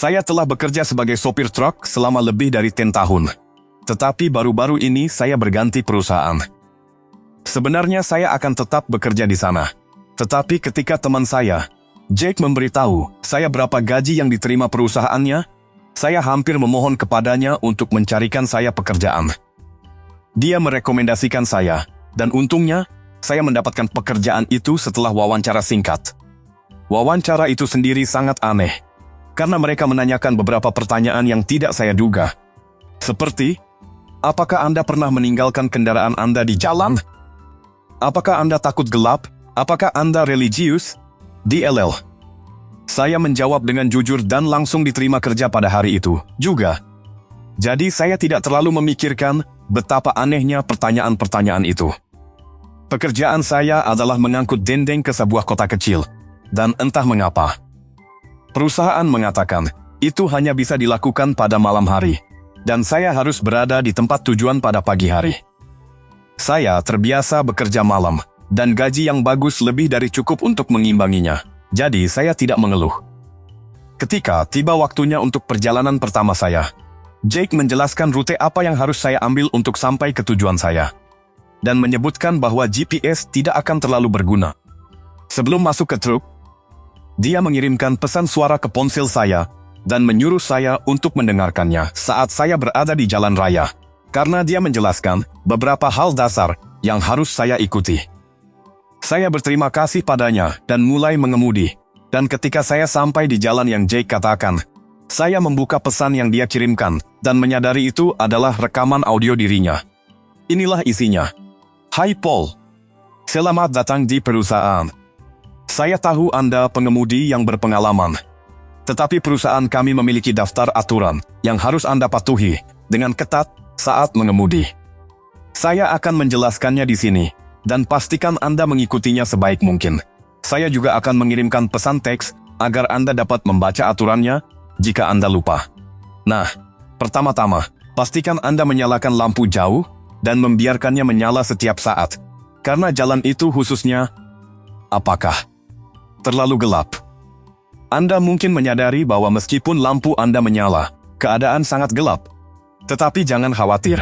Saya telah bekerja sebagai sopir truk selama lebih dari 10 tahun. Tetapi baru-baru ini saya berganti perusahaan. Sebenarnya saya akan tetap bekerja di sana. Tetapi ketika teman saya, Jake, memberitahu saya berapa gaji yang diterima perusahaannya, saya hampir memohon kepadanya untuk mencarikan saya pekerjaan. Dia merekomendasikan saya, dan untungnya, saya mendapatkan pekerjaan itu setelah wawancara singkat. Wawancara itu sendiri sangat aneh, karena mereka menanyakan beberapa pertanyaan yang tidak saya duga. Seperti, apakah Anda pernah meninggalkan kendaraan Anda di jalan? Apakah Anda takut gelap? Apakah Anda religius? DLL. Saya menjawab dengan jujur dan langsung diterima kerja pada hari itu juga. Jadi saya tidak terlalu memikirkan betapa anehnya pertanyaan-pertanyaan itu. Pekerjaan saya adalah mengangkut dendeng ke sebuah kota kecil, dan entah mengapa, perusahaan mengatakan itu hanya bisa dilakukan pada malam hari, dan saya harus berada di tempat tujuan pada pagi hari. Saya terbiasa bekerja malam, dan gaji yang bagus lebih dari cukup untuk mengimbanginya, jadi saya tidak mengeluh. Ketika tiba waktunya untuk perjalanan pertama saya, Jake menjelaskan rute apa yang harus saya ambil untuk sampai ke tujuan saya, dan menyebutkan bahwa GPS tidak akan terlalu berguna. Sebelum masuk ke truk, dia mengirimkan pesan suara ke ponsel saya dan menyuruh saya untuk mendengarkannya saat saya berada di jalan raya, karena dia menjelaskan beberapa hal dasar yang harus saya ikuti. Saya berterima kasih padanya dan mulai mengemudi, dan ketika saya sampai di jalan yang Jake katakan, saya membuka pesan yang dia kirimkan dan menyadari itu adalah rekaman audio dirinya. Inilah isinya. Hai Paul, selamat datang di perusahaan. Saya tahu Anda pengemudi yang berpengalaman, tetapi perusahaan kami memiliki daftar aturan yang harus Anda patuhi dengan ketat saat mengemudi. Saya akan menjelaskannya di sini, dan pastikan Anda mengikutinya sebaik mungkin. Saya juga akan mengirimkan pesan teks agar Anda dapat membaca aturannya jika Anda lupa. Nah, pertama-tama, pastikan Anda menyalakan lampu jauh dan membiarkannya menyala setiap saat, karena jalan itu khususnya, apakah terlalu gelap? Anda mungkin menyadari bahwa meskipun lampu Anda menyala, keadaan sangat gelap. Tetapi jangan khawatir.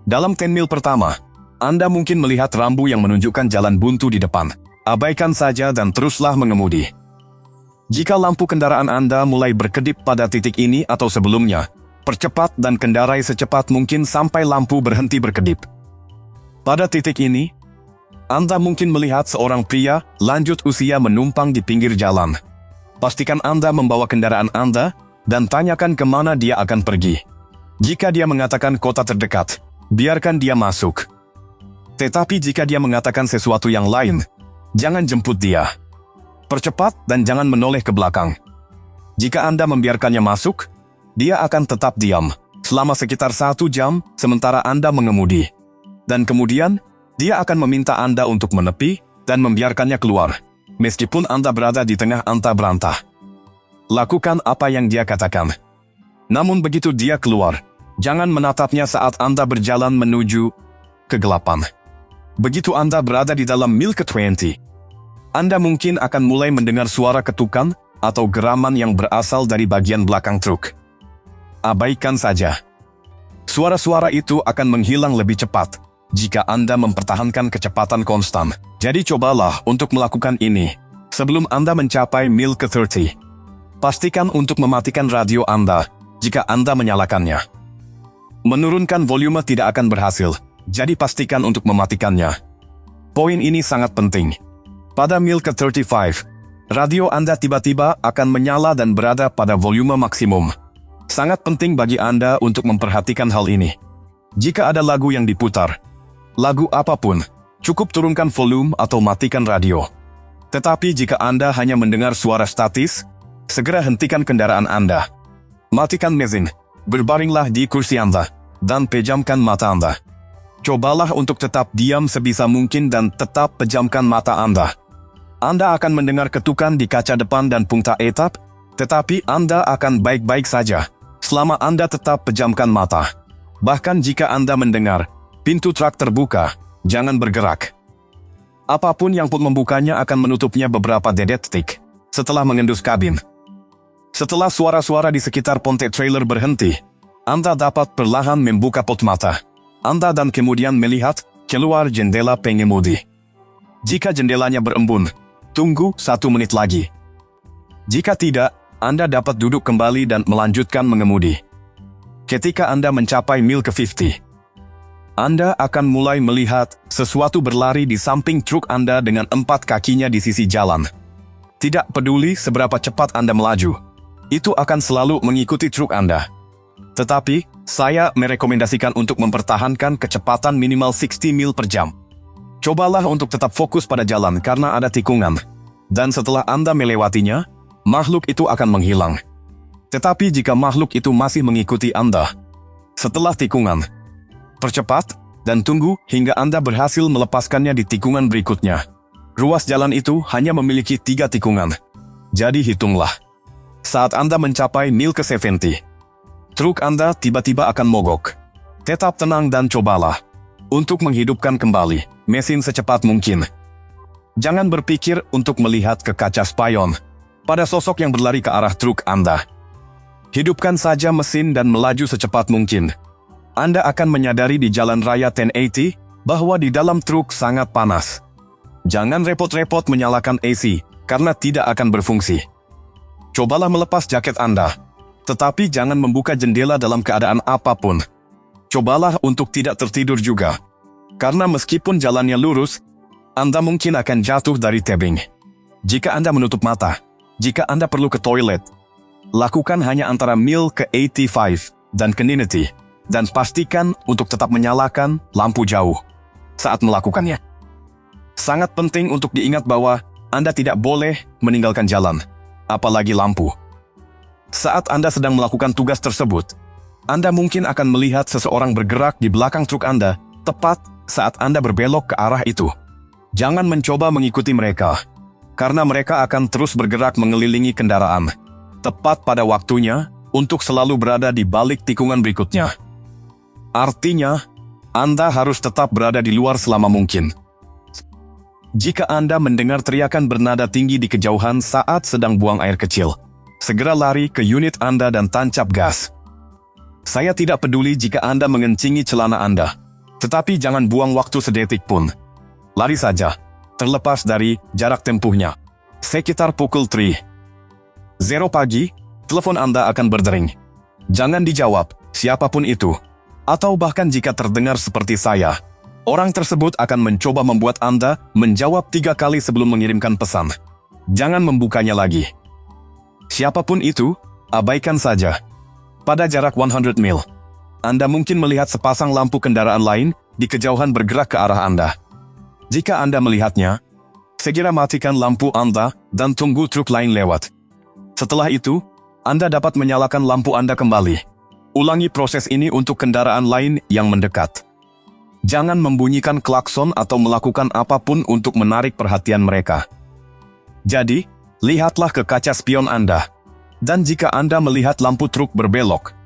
Dalam 10 mil pertama, Anda mungkin melihat rambu yang menunjukkan jalan buntu di depan. Abaikan saja dan teruslah mengemudi. Jika lampu kendaraan Anda mulai berkedip pada titik ini atau sebelumnya, percepat dan kendarai secepat mungkin sampai lampu berhenti berkedip. Pada titik ini, Anda mungkin melihat seorang pria lanjut usia menumpang di pinggir jalan. Pastikan Anda membawa kendaraan Anda dan tanyakan kemana dia akan pergi. Jika dia mengatakan kota terdekat, biarkan dia masuk. Tetapi jika dia mengatakan sesuatu yang lain, jangan jemput dia. Percepat dan jangan menoleh ke belakang. Jika Anda membiarkannya masuk, dia akan tetap diam selama sekitar 1 jam sementara Anda mengemudi. Dan kemudian, dia akan meminta Anda untuk menepi dan membiarkannya keluar, meskipun Anda berada di tengah antah berantah. Lakukan apa yang dia katakan. Namun begitu dia keluar, jangan menatapnya saat Anda berjalan menuju kegelapan. Begitu Anda berada di dalam mil ke-20, Anda mungkin akan mulai mendengar suara ketukan atau geraman yang berasal dari bagian belakang truk. Abaikan saja. Suara-suara itu akan menghilang lebih cepat jika Anda mempertahankan kecepatan konstan. Jadi cobalah untuk melakukan ini sebelum Anda mencapai mil ke-30. Pastikan untuk mematikan radio Anda jika Anda menyalakannya. Menurunkan volume tidak akan berhasil, jadi pastikan untuk mematikannya. Poin ini sangat penting. Pada mil ke-35, radio Anda tiba-tiba akan menyala dan berada pada volume maksimum. Sangat penting bagi Anda untuk memperhatikan hal ini. Jika ada lagu yang diputar, lagu apapun, cukup turunkan volume atau matikan radio. Tetapi jika Anda hanya mendengar suara statis, segera hentikan kendaraan Anda. Matikan mesin, berbaringlah di kursi Anda, dan pejamkan mata Anda. Cobalah untuk tetap diam sebisa mungkin dan tetap pejamkan mata Anda. Anda akan mendengar ketukan di kaca depan dan punta etap, tetapi Anda akan baik-baik saja selama Anda tetap pejamkan mata. Bahkan jika Anda mendengar pintu truk terbuka, jangan bergerak. Apapun yang pun membukanya akan menutupnya beberapa detik setelah mengendus kabin. Setelah suara-suara di sekitar ponte trailer berhenti, Anda dapat perlahan membuka pot mata. Anda dan kemudian melihat keluar jendela pengemudi. Jika jendelanya berembun, tunggu 1 menit lagi. Jika tidak, Anda dapat duduk kembali dan melanjutkan mengemudi. Ketika Anda mencapai mil ke-50, Anda akan mulai melihat sesuatu berlari di samping truk Anda dengan 4 kakinya di sisi jalan. Tidak peduli seberapa cepat Anda melaju, itu akan selalu mengikuti truk Anda. Tetapi, saya merekomendasikan untuk mempertahankan kecepatan minimal 60 mil per jam. Cobalah untuk tetap fokus pada jalan karena ada tikungan. Dan setelah Anda melewatinya, makhluk itu akan menghilang. Tetapi jika makhluk itu masih mengikuti Anda, setelah tikungan, percepat dan tunggu hingga Anda berhasil melepaskannya di tikungan berikutnya. Ruas jalan itu hanya memiliki 3 tikungan. Jadi hitunglah. Saat Anda mencapai mil ke-70, truk Anda tiba-tiba akan mogok. Tetap tenang dan cobalah untuk menghidupkan kembali mesin secepat mungkin. Jangan berpikir untuk melihat ke kaca spion pada sosok yang berlari ke arah truk Anda. Hidupkan saja mesin dan melaju secepat mungkin. Anda akan menyadari di jalan raya 1080 bahwa di dalam truk sangat panas. Jangan repot-repot menyalakan AC karena tidak akan berfungsi. Cobalah melepas jaket Anda, tetapi jangan membuka jendela dalam keadaan apapun. Cobalah untuk tidak tertidur juga, karena meskipun jalannya lurus, Anda mungkin akan jatuh dari tebing. Jika Anda menutup mata, jika Anda perlu ke toilet, lakukan hanya antara mil ke-85 dan ke 90, dan pastikan untuk tetap menyalakan lampu jauh saat melakukannya. Sangat penting untuk diingat bahwa Anda tidak boleh meninggalkan jalan, apalagi lampu. Saat Anda sedang melakukan tugas tersebut, Anda mungkin akan melihat seseorang bergerak di belakang truk Anda tepat saat Anda berbelok ke arah itu. Jangan mencoba mengikuti mereka, karena mereka akan terus bergerak mengelilingi kendaraan, tepat pada waktunya untuk selalu berada di balik tikungan berikutnya. Artinya, Anda harus tetap berada di luar selama mungkin. Jika Anda mendengar teriakan bernada tinggi di kejauhan saat sedang buang air kecil, segera lari ke unit Anda dan tancap gas. Saya tidak peduli jika Anda mengencingi celana Anda, tetapi jangan buang waktu sedetik pun. Lari saja, terlepas dari jarak tempuhnya. Sekitar pukul 3:00 pagi, telepon Anda akan berdering. Jangan dijawab, siapapun itu. Atau bahkan jika terdengar seperti saya, orang tersebut akan mencoba membuat Anda menjawab 3 kali sebelum mengirimkan pesan. Jangan membukanya lagi. Siapapun itu, abaikan saja. Pada jarak 100 mil, Anda mungkin melihat sepasang lampu kendaraan lain di kejauhan bergerak ke arah Anda. Jika Anda melihatnya, segera matikan lampu Anda dan tunggu truk lain lewat. Setelah itu, Anda dapat menyalakan lampu Anda kembali. Ulangi proses ini untuk kendaraan lain yang mendekat. Jangan membunyikan klakson atau melakukan apapun untuk menarik perhatian mereka. Jadi, lihatlah ke kaca spion Anda. Dan jika Anda melihat lampu truk berbelok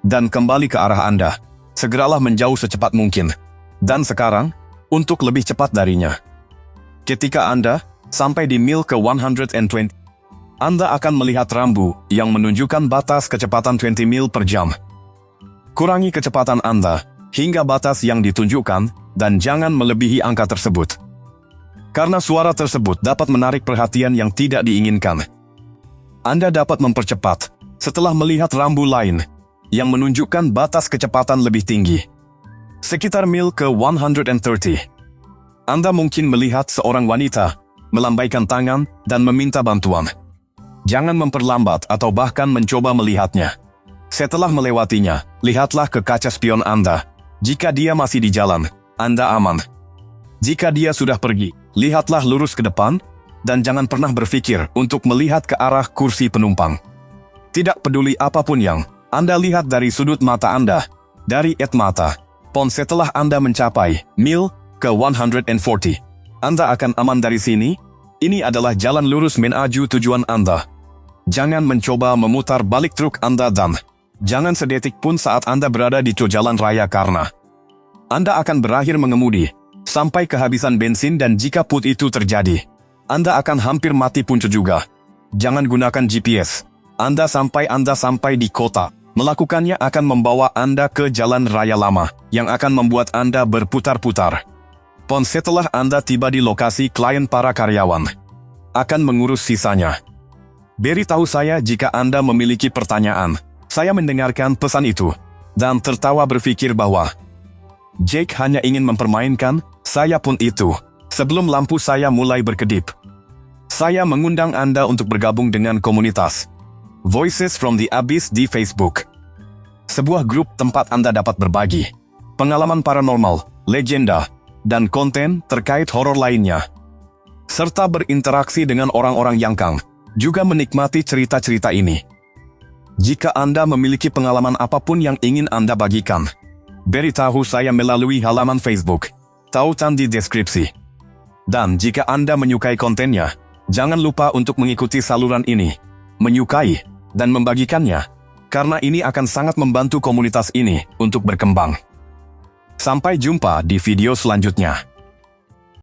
dan kembali ke arah Anda, segeralah menjauh secepat mungkin. Dan sekarang, untuk lebih cepat darinya. Ketika Anda sampai di mil ke-120, Anda akan melihat rambu yang menunjukkan batas kecepatan 20 mil per jam. Kurangi kecepatan Anda hingga batas yang ditunjukkan dan jangan melebihi angka tersebut. Karena suara tersebut dapat menarik perhatian yang tidak diinginkan. Anda dapat mempercepat setelah melihat rambu lain yang menunjukkan batas kecepatan lebih tinggi. Sekitar mil ke-130, Anda mungkin melihat seorang wanita melambaikan tangan dan meminta bantuan. Jangan memperlambat atau bahkan mencoba melihatnya. Setelah melewatinya, lihatlah ke kaca spion Anda. Jika dia masih di jalan, Anda aman. Jika dia sudah pergi, lihatlah lurus ke depan dan jangan pernah berpikir untuk melihat ke arah kursi penumpang. Tidak peduli apapun yang Anda lihat dari sudut mata Anda, dari mata pon setelah Anda mencapai mil ke-140. Anda akan aman dari sini. Ini adalah jalan lurus menuju tujuan Anda. Jangan mencoba memutar balik truk Anda dan jangan sedetik pun saat Anda berada di jalan raya karena Anda akan berakhir mengemudi sampai kehabisan bensin dan jika put itu terjadi, Anda akan hampir mati pun juga. Jangan gunakan GPS Anda sampai di kota. Melakukannya akan membawa Anda ke jalan raya lama, yang akan membuat Anda berputar-putar. Setelah Anda tiba di lokasi, klien para karyawan akan mengurus sisanya. Beritahu saya jika Anda memiliki pertanyaan. Saya mendengarkan pesan itu, dan tertawa berpikir bahwa Jake hanya ingin mempermainkan. Saya pun itu. Sebelum lampu saya mulai berkedip, saya mengundang Anda untuk bergabung dengan komunitas Voices from the Abyss di Facebook. Sebuah grup tempat Anda dapat berbagi pengalaman paranormal, legenda, dan konten terkait horor lainnya, serta berinteraksi dengan orang-orang yang juga menikmati cerita-cerita ini. Jika Anda memiliki pengalaman apapun yang ingin Anda bagikan, beritahu saya melalui halaman Facebook, tautan di deskripsi. Dan jika Anda menyukai kontennya, jangan lupa untuk mengikuti saluran ini, menyukai, dan membagikannya, karena ini akan sangat membantu komunitas ini untuk berkembang. Sampai jumpa di video selanjutnya.